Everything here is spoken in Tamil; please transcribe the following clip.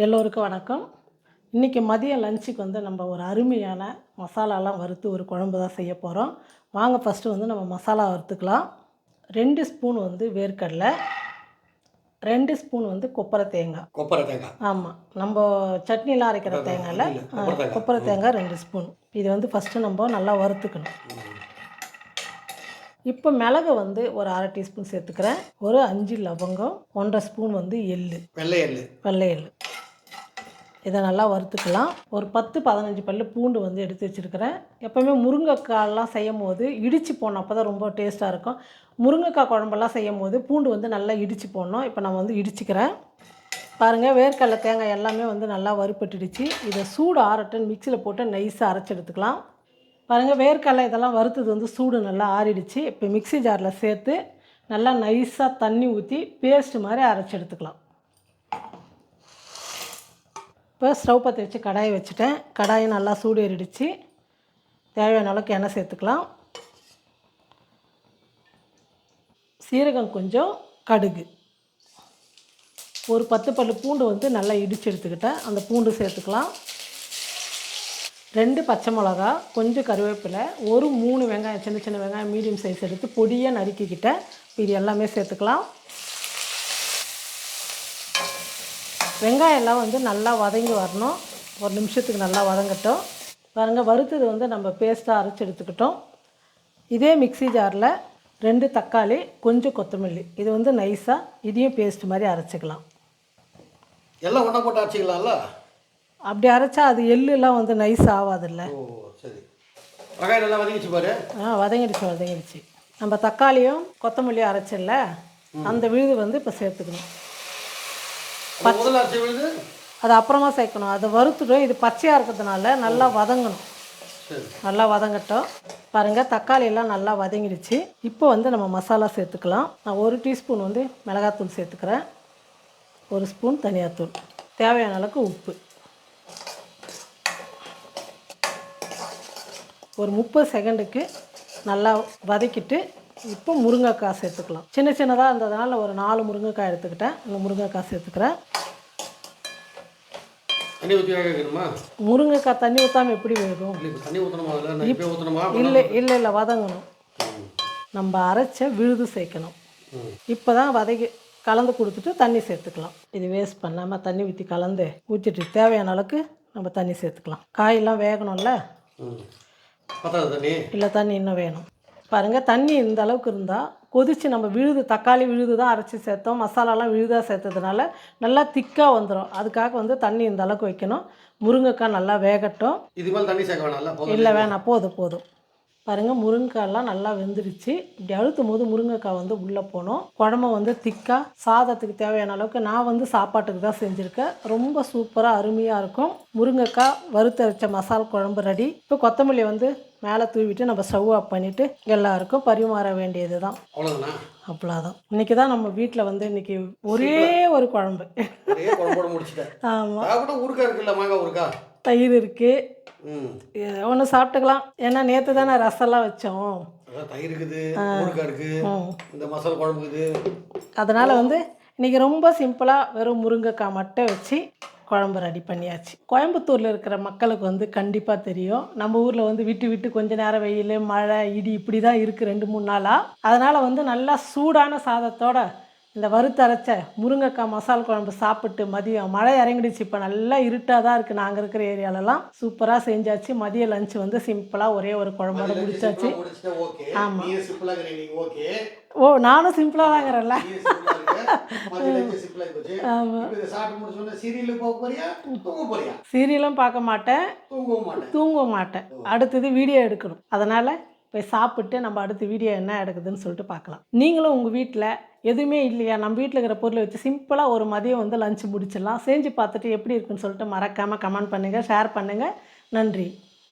எல்லோருக்கும் வணக்கம். இன்றைக்கி மதியம் லஞ்சுக்கு வந்து நம்ம ஒரு அருமையான மசாலாலாம் வறுத்து ஒரு குழம்பு தான் செய்ய போகிறோம். வாங்க ஃபஸ்ட்டு வந்து நம்ம மசாலா வறுத்துக்கலாம். 2 ஸ்பூன் வந்து வேர்க்கடலை, 2 ஸ்பூன் வந்து கொப்பரை தேங்காய். ஆமாம், நம்ம சட்னிலாம் அரைக்கிற தேங்காயில் கொப்பரை தேங்காய் 2 ஸ்பூன். இது வந்து ஃபஸ்ட்டு நம்ம நல்லா வறுத்துக்கணும். இப்போ மிளகு வந்து ஒரு அரை டீஸ்பூன் சேர்த்துக்கிறேன். ஒரு 5 லவங்கம், 1.5 ஸ்பூன் வந்து வெள்ளை எள்ளு. இதை நல்லா வறுத்துக்கலாம். ஒரு 10-15 பல்லு பூண்டு வந்து எடுத்து வச்சுருக்கிறேன். எப்போவுமே முருங்கைக்காயெல்லாம் செய்யும் போது இடித்து போடணும், அப்போ தான் ரொம்ப டேஸ்ட்டாக இருக்கும். முருங்கைக்காய் குழம்பெல்லாம் செய்யும் போது பூண்டு வந்து நல்லா இடித்து போடணும். இப்போ நான் வந்து இடிச்சிக்கிறேன். பாருங்கள், வேர்க்கடலை தேங்காய் எல்லாமே வந்து நல்லா வறுப்பட்டுடுச்சு. இதை சூடு ஆறட்டுன்னு மிக்சியில் போட்டு நைஸாக அரைச்சி எடுத்துக்கலாம். பாருங்கள், வேர்க்கடலை இதெல்லாம் வறுத்தது வந்து சூடு நல்லா ஆறிடுச்சு. இப்போ மிக்சி ஜாரில் சேர்த்து நல்லா நைஸாக தண்ணி ஊற்றி பேஸ்ட்டு மாதிரி அரைச்சி எடுத்துக்கலாம். இப்போ ஸ்டவ் பற்ற வச்சு கடாயை வச்சுட்டேன். கடாயை நல்லா சூடு ஏறிடுச்சு. தேவையான அளவுக்கு எண்ணெய் சேர்த்துக்கலாம். சீரகம் கொஞ்சம், கடுகு, ஒரு 10 பல்லு பூண்டு வந்து நல்லா இடித்து எடுத்துக்கிட்டேன். அந்த பூண்டு சேர்த்துக்கலாம். 2 பச்சை மிளகா, கொஞ்சம் கருவேப்பிலை, ஒரு 3 வெங்காயம், சின்ன சின்ன வெங்காயம் மீடியம் சைஸ் எடுத்து பொடியாக நறுக்கிக்கிட்டேன். இது எல்லாமே சேர்த்துக்கலாம். வெங்காயம் எல்லாம் வந்து நல்லா வதங்கி வரணும். ஒரு நிமிஷத்துக்கு நல்லா வதங்கட்டும். பாருங்கள், வறுத்தது வந்து நம்ம பேஸ்ட்டாக அரைச்சி எடுத்துக்கிட்டோம். இதே மிக்சி ஜாரில் 2 தக்காளி, கொஞ்சம் கொத்தமல்லி, இது வந்து நைஸாக இதையும் பேஸ்ட் மாதிரி அரைச்சிக்கலாம். எல்லாம் ஒன்றா போட்டு அரைச்சிக்கலாம்ல? அப்படி அரைச்சா அது எள்ளுலாம் வந்து நைஸ் ஆகாதில்ல. சரி, வெங்காயம் நல்லா வதங்கிடுச்சு பாரு. வதங்கிடுச்சு. நம்ம தக்காளியும் கொத்தமல்லியும் அரைச்சிடல, அந்த விழுது வந்து இப்போ சேர்த்துக்கணும். அது அப்புறமா சேர்க்கணும். அதை வறுத்துடும். இது பச்சையாக இருக்கிறதுனால நல்லா வதங்கணும். நல்லா வதங்கட்டும். பாருங்கள், தக்காளி எல்லாம் நல்லா வதங்கிடுச்சு. இப்போ வந்து நம்ம மசாலா சேர்த்துக்கலாம். நான் 1 டீஸ்பூன் வந்து மிளகாத்தூள் சேர்த்துக்கிறேன். 1 ஸ்பூன் தனியாத்தூள், தேவையான அளவுக்கு உப்பு, ஒரு 30 செகண்டுக்கு நல்லா வதக்கிட்டு இப்போ முருங்கைக்காய் சேர்த்துக்கலாம். சின்ன சின்னதாக இருந்ததுனால ஒரு 4 முருங்கைக்காய் எடுத்துக்கிட்டேன். இந்த முருங்கைக்காய் சேர்த்துக்கிறேன். முருங்கைக்காய் தண்ணி ஊற்றாமல் எப்படி வேகும்? இல்லை, வதங்கணும். நம்ம அரைச்ச விழுது சேர்க்கணும். இப்போ தான் வதக்கி கலந்து கொடுத்துட்டு தண்ணி சேர்த்துக்கலாம். இது வேஸ்ட் பண்ணாமல் தண்ணி ஊற்றிட்டு தேவையான அளவுக்கு நம்ம தண்ணி சேர்த்துக்கலாம். காயெல்லாம் வேகணும்ல, இல்லை தண்ணி இன்னும் வேணும். பாருங்கள், தண்ணி இந்த அளவுக்கு இருந்தால் கொதித்து நம்ம விழுது தக்காளி விழுது தான் அரைச்சி சேர்த்தோம். மசாலாலாம் விழுதாக சேர்த்ததுனால நல்லா திக்காக வந்துடும். அதுக்காக வந்து தண்ணி இந்த அளவுக்கு வைக்கணும். முருங்கைக்காய் நல்லா வேகட்டும். இது மேலே தண்ணி சேர்க்க வேணாம்? இல்லை, வேணாம், போதும். பாருங்கள், முருங்கைக்காயெல்லாம் நல்லா வெந்துடுச்சு. இப்படி அழுத்தும் போது முருங்கைக்காய் வந்து உள்ளே போகணும். குழம்பு வந்து திக்காக சாதத்துக்கு தேவையான அளவுக்கு நான் வந்து சாப்பாட்டுக்கு தான் செஞ்சுருக்கேன். ரொம்ப சூப்பராக அருமையாக இருக்கும். முருங்கைக்காய் வறுத்தரைச்ச மசாலா குழம்பு ரெடி. இப்போ கொத்தமல்லி வந்து மேலே தூவிட்டு நம்ம ஸ்டவ் ஆஃப் பண்ணிவிட்டு எல்லாருக்கும் பரிமாற வேண்டியது தான். அவ்வளோதான். இன்றைக்கி தான் நம்ம வீட்டில் வந்து இன்றைக்கி ஒரே ஒரு குழம்பு. ஆமாம், தயிர் இருக்குது, ஒன்று சாப்பிட்டுக்கலாம். ஏன்னா நேற்று தானே ரசம்லாம் வச்சோம். அதனால் வந்து இன்றைக்கி ரொம்ப சிம்பிளாக வெறும் முருங்கைக்காய் மட்டும் வச்சு குழம்பு ரெடி பண்ணியாச்சு. கோயம்புத்தூரில் இருக்கிற மக்களுக்கு வந்து கண்டிப்பாக தெரியும். நம்ம ஊரில் வந்து விட்டு கொஞ்ச நேரம் வெயில், மழை, இடி இப்படி தான் இருக்குது 2-3 நாளாக. அதனால் வந்து நல்லா சூடான சாதத்தோட இந்த வறுத்தரைச்ச முருங்கைக்காய் மசாலா குழம்பு சாப்பிட்டு மதியம் மழை இறங்கிடுச்சு. இப்போ நல்லா இருட்டாக தான் இருக்குது. நாங்கள் இருக்கிற ஏரியாலலாம் சூப்பராக செஞ்சாச்சு. மதிய லஞ்சு வந்து சிம்பிளாக ஒரே ஒரு குழம்போட முடிச்சாச்சு. ஆமாம், நானும் சிம்பிளாக தாங்கிறேன்ல. சீரியலும் பார்க்க மாட்டேன், தூங்கவும் மாட்டேன். அடுத்தது வீடியோ எடுக்கணும். அதனால் போய் சாப்பிட்டு நம்ம அடுத்த வீடியோ என்ன எடுக்குதுன்னு சொல்லிட்டு பார்க்கலாம். நீங்களும் உங்கள் வீட்டில் எதுவுமே இல்லையா, நம்ம வீட்டில் இருக்கிற பொருளை வச்சு சிம்பிளாக ஒரு மதியம் வந்து லஞ்சு முடிச்சிடலாம். செஞ்சு பார்த்துட்டு எப்படி இருக்குன்னு சொல்லிட்டு மறக்காமல் கமெண்ட் பண்ணுங்கள், ஷேர் பண்ணுங்கள். நன்றி.